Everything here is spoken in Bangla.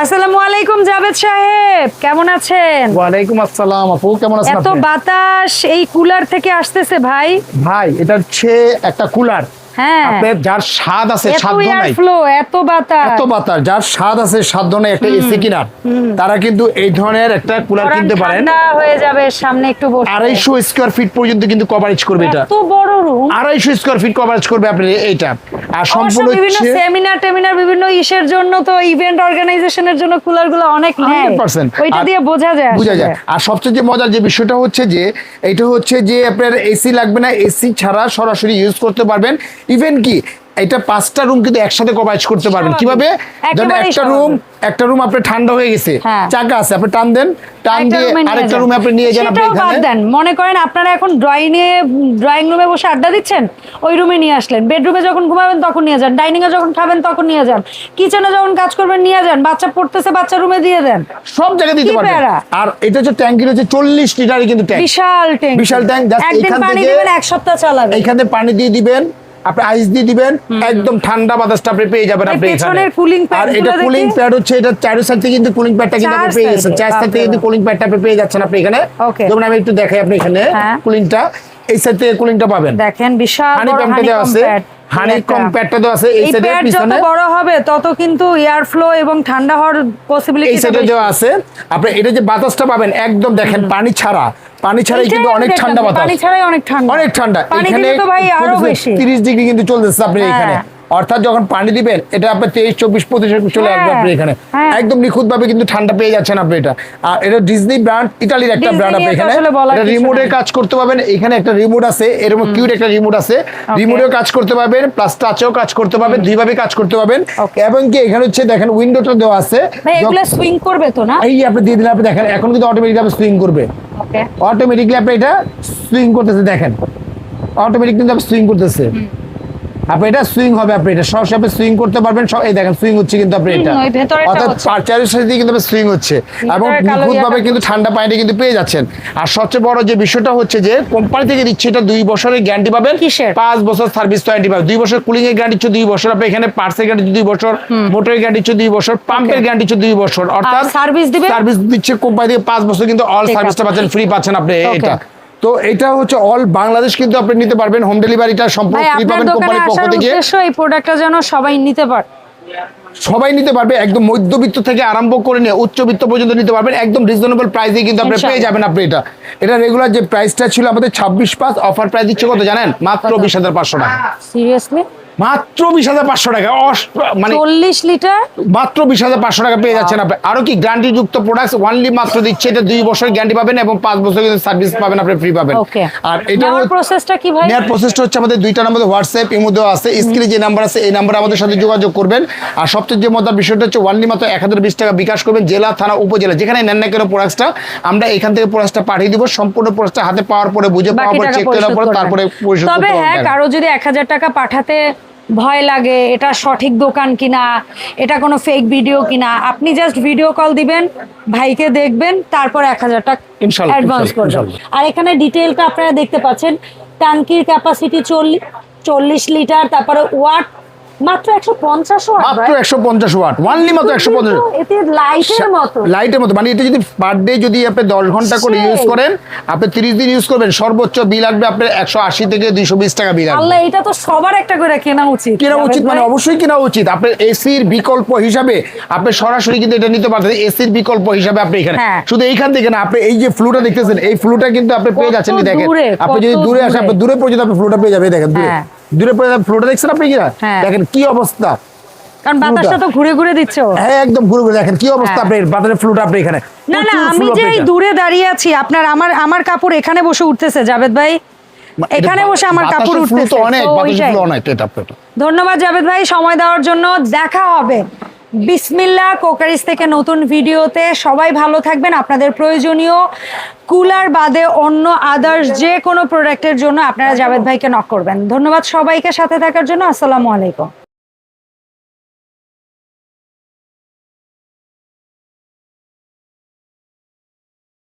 আসসালামু আলাইকুম জাবেদ সাহেব, কেমন আছেন? ওয়ালাইকুম আসসালাম আপু, কেমন আছেন? এত বাতাস এই কুলার থেকে আসতেছে ভাই। ভাই এটা হচ্ছে একটা কুলার, হ্যাঁ আপনার যার স্বাদ আছে এত সাধ্য এয়ার নাই, ফ্লো, এত বাতাস, এত বাতাস, যার স্বাদ আছে সাধ্য নাই একটা এসি কিনার, তারা কিন্তু এই ধরনের একটা কুলার কিনতে পারেন। ঠান্ডা হয়ে যাবে, সামনে একটু বসে 250 স্কয়ার ফিট পর্যন্ত কিন্তু কভারেজ করবে এটা। এত বড় রুম, 250 স্কয়ার ফিট কভারেজ করবে আপনার এইটা। আর সম্পূর্ণ বিভিন্ন হচ্ছে সেমিনার টেমিনার, বিভিন্ন ইসের জন্য তো, ইভেন্ট অর্গানাইজেশনের জন্য কুলারগুলো অনেক নেয়, 100%। ওইটা দিয়ে বোঝা যায় আসলে। আর সবচেয়ে যে মজার যে বিষয়টা হচ্ছে যে এটা হচ্ছে যে আপনার এসি লাগবে না, এসি ছাড়া সরাসরি ইউজ করতে পারবেন। ইভেন কি এটা 5টা রুম কিন্তু একসাথে কভারেজ করতে পারবেন। কিভাবে? ধরেন একটা রুম আপনার ঠান্ডা হয়ে গেছে, চাকা আছে, আপনি টান দেন, টান দিয়ে আরেকটা রুমে আপনি নিয়ে যান। আপনি এখানে দেন, মনে করেন আপনারা এখন ড্রয়িং রুমে বসে আড্ডা দিচ্ছেন, ওই রুমে নিয়ে আসলেন। বেডরুমে যখন ঘুমাবেন তখন নিয়ে যান, ডাইনিং এ যখন খাবেন তখন নিয়ে যান, কিচেনে যখন কাজ করবেন নিয়ে যান, বাচ্চা পড়তেছে বাচ্চা রুমে দিয়ে দেন, সব জায়গায় দিতে পারবেন। আর এটা হচ্ছে ট্যাঙ্কির হচ্ছে 40 লিটারের কিন্তু ট্যাঙ্ক, বিশাল ট্যাঙ্ক, বিশাল ট্যাঙ্ক। একদিন পানি দিবেন, এক সপ্তাহ চালাবেন। এখানে পানি দিয়ে দিবেন, আপনি আইস দিয়ে দিবেন, একদম ঠান্ডা বাতাসটা আপনি পেয়ে যাবেন আপনি এখানে। আর এটা কুলিং প্যাড হচ্ছে, এটা চারো সাইড থেকে কিন্তু কুলিং প্যাডটা কিন্তু আপনি পেয়ে যাচ্ছেন, চার সাইড থেকে কিন্তু কুলিং প্যাডটা আপনি পেয়ে যাচ্ছেন আপনি এখানে। যেমন আমি একটু দেখাই আপনি এখানে কুলিংটা, এই সাইড থেকে কুলিংটা পাবেন, দেখেন বিশাল বড় হানিকম দেওয়া আছে, হানিকম প্যাডটা দেওয়া আছে। এই সাইডে পিছনে যত বড় হবে তত কিন্তু এয়ার ফ্লো এবং ঠান্ডা হওয়ার পসিবিলিটি এই সাইডে দেওয়া আছে। আপনি এটা যে বাতাসটা পাবেন একদম দেখেন পানি ছাড়াই কিন্তু অনেক ঠান্ডা বাতাস, পানি ছাড়াই অনেক ঠান্ডা, অনেক ঠান্ডা। এখানে তো ভাই আরো বেশি 30 ডিগ্রি কিন্তু চলতেছে আপনি এখানে। অর্থাৎ যখন পানি দিবেন এটা আপনার 23, 24, 25 চলে আসবে আপনি এখানে, একদম নিখুঁত ভাবে কিন্তু ঠান্ডা পেয়ে যাচ্ছেন আপনি এটা। আর এটা ডিজনি ব্র্যান্ড, ইতালির একটা ব্র্যান্ড আপনি এখানে। এটা রিমোটে কাজ করতে পারবেন, এখানে একটা রিমোট আছে, এরকম কিউট একটা রিমোট আছে, রিমোটেও কাজ করতে পারবেন, প্লাস টাচেও কাজ করতে পারবেন, দুইভাবে কাজ করতে পারবেন। এবং কি এখানে হচ্ছে দেখেন উইন্ডোটা দেওয়া আছে, এগুলা সুইং করবে তো না? এই আপনি দিয়ে দিলে আপনি দেখেন এখন কিন্তু অটোমেটিকলি সুইং করবে, অটোমেটিকলি আপনি এটা সুইং করতেছে, দেখেন অটোমেটিক কিন্তু আপনি সুইং করতেছে, আপনি এটা সুইং হবে, আপনি এটা সরাসরি আপনি সুইং করতে পারবেন। এই দেখেন সুইং হচ্ছে কিন্তু আপনি এটা, অর্থাৎ চারের সাথে কিন্তু আপনি সুইং হচ্ছে এবং নিখুঁতভাবে কিন্তু ঠান্ডা পানিটা কিন্তু পেয়ে যাচ্ছেন। আর সবচেয়ে বড় যে বিষয়টা হচ্ছে যে কোম্পানি থেকে দিচ্ছে এটা 2 বছরের গ্যারান্টি পাবেন, 5 বছর সার্ভিস ওয়ারেন্টি পাবেন, 2 বছর কুলিং এর গ্যারান্টি হচ্ছে 2 বছর, আপনি এখানে পার্টসের গ্যারান্টি 2 বছর, মোটরের গ্যারান্টি হচ্ছে 2 বছর, পাম্পের গ্যারান্টি হচ্ছে 2 বছর, অর্থাৎ সার্ভিস দিচ্ছে কোম্পানি থেকে 5 বছর কিন্তু অল সার্ভিসটা পাচ্ছেন, ফ্রি পাচ্ছেন আপনি এটা। তো এটা হচ্ছে অল বাংলাদেশ কিন্তু আপনি নিতে পারবেন, হোম ডেলিভারিটা সম্পূর্ণ ফ্রি পাবেন কোম্পানির পক্ষ থেকে। এই প্রোডাক্টটা যেন সবাই নিতে পারে, সবাই নিতে পারবে, একদম মধ্যবিত্ত থেকে আরম্ভ করে নিয়ে উচ্চবিত্ত পর্যন্ত নিতে পারবেন, একদম রিজনেবল প্রাইসে কিন্তু আপনি পেয়ে যাবেন আপনি এটা। এটা রেগুলার যে প্রাইসটা ছিল আমাদের 26/5, অফার প্রাইস দিচ্ছে কত জানেন? মাত্র 20,500 টাকা। সিরিয়াসলি মাত্র 20,500 টাকা, মানে 40 লিটার মাত্র 20,500 টাকা পেয়ে যাচ্ছেন আপনি। আরো কি গ্যারান্টি যুক্ত প্রোডাক্ট অনলি মাত্র দিচ্ছে, এটা 2 বছর গ্যারান্টি পাবেন এবং 5 বছর কিন্তু সার্ভিস পাবেন, আপনি ফ্রি পাবেন। আর এটা প্রসেসটা কি ভাই? নেয়ার প্রসেসটা হচ্ছে আমাদের 2টা নাম্বার হোয়াটসঅ্যাপ ইমো দেওয়া আছে, স্ক্রিনে যে নাম্বার আছে এই নাম্বারে আমাদের সাথে যোগাযোগ করবেন। আর সবচেয়ে যে মজার বিষয়টা হচ্ছে অনলি মাত্র 1020 টাকা বিকাশ করবেন, জেলা থানা উপজেলা যেখানে নেন না কেন প্রোডাক্টটা আমরা এখান থেকে প্রোডাক্টটা পাঠিয়ে দিব, সম্পূর্ণ প্রোডাক্টটা হাতে পাওয়ার পরে বুঝে পাওয়ার পরে চেক করার পরে তারপরে পরিশোধ করতে পারবেন। তবে হ্যাঁ, কারো যদি 1000 টাকা পাঠাতে ভয় লাগে, এটা সঠিক দোকান কিনা, এটা কোনো ফেক ভিডিও কিনা, আপনি জাস্ট ভিডিও কল দিবেন, ভাইকে দেখবেন, তারপর 1000 টাকা অ্যাডভান্স করবেন। আর এখানে ডিটেইলটা আপনারা দেখতে পাচ্ছেন, ট্যাঙ্কির ক্যাপাসিটি 40 লিটার, তারপরে ওয়াট মাত্র 150 ওয়াট, মাত্র 150 ওয়াট, অনলি মাত্র 150। এতে লাইটের মতো, মানে এটা যদি পার ডে যদি আপনি 10 ঘন্টা করে ইউজ করেন, আপনি 30 দিন ইউজ করবেন, সর্বোচ্চ বিল আসবে আপনার 180 থেকে 220 টাকা বিল আসবে। আল্লাহ, এটা তো সবার একটা করে কেনা উচিত, মানে অবশ্যই কেনা উচিত। আপনার এসির বিকল্প হিসাবে আপনি সরাসরি কিন্তু এটা নিতে পারতেন, এসির বিকল্প হিসাবে আপনি এখানে শুধু এইখান থেকে না, আপনি এই যে ফ্লুটা দেখতেছেন এই ফ্লুটা কিন্তু আপনি পেয়ে যাচ্ছেন, দেখেন আপনি যদি দূরে আসেন আপনি দূরে পর্যন্ত আপনি ফ্লুটা পেয়ে যাবেন, দেখেন দূরে ফ্লোটা দেখছেন আপনি কিনা, দেখেন কি অবস্থা, কারণ বাতাসটা তো ঘুরে ঘুরে দিচ্ছে। হ্যাঁ একদম ঘুরে ঘুরে দেখেন কি অবস্থা আপনার বাতাসের ফ্লোটা আপনি এখানে। না না, আমি যে এই দূরে দাঁড়িয়ে আছি, আপনার আমার কাপড় এখানে বসে উঠতেছে জাবেদ ভাই, এখানে বসে আমার কাপড় উঠতেছে অনেক, বাতাসের ফ্লো অনেক। ধন্যবাদ জাবেদ ভাই সময় দেওয়ার জন্য। দেখা হবে বিসমিল্লাহ কোকারিজ থেকে নতুন ভিডিওতে। সবাই ভালো থাকবেন। আপনাদের প্রয়োজনীয় কুলার বাদে অন্য আদার্স যে কোনো প্রোডাক্টের জন্য আপনারা জাবেদ ভাইকে নক করবেন। ধন্যবাদ সবাইকে সাথে থাকার জন্য। আসসালামু আলাইকুম।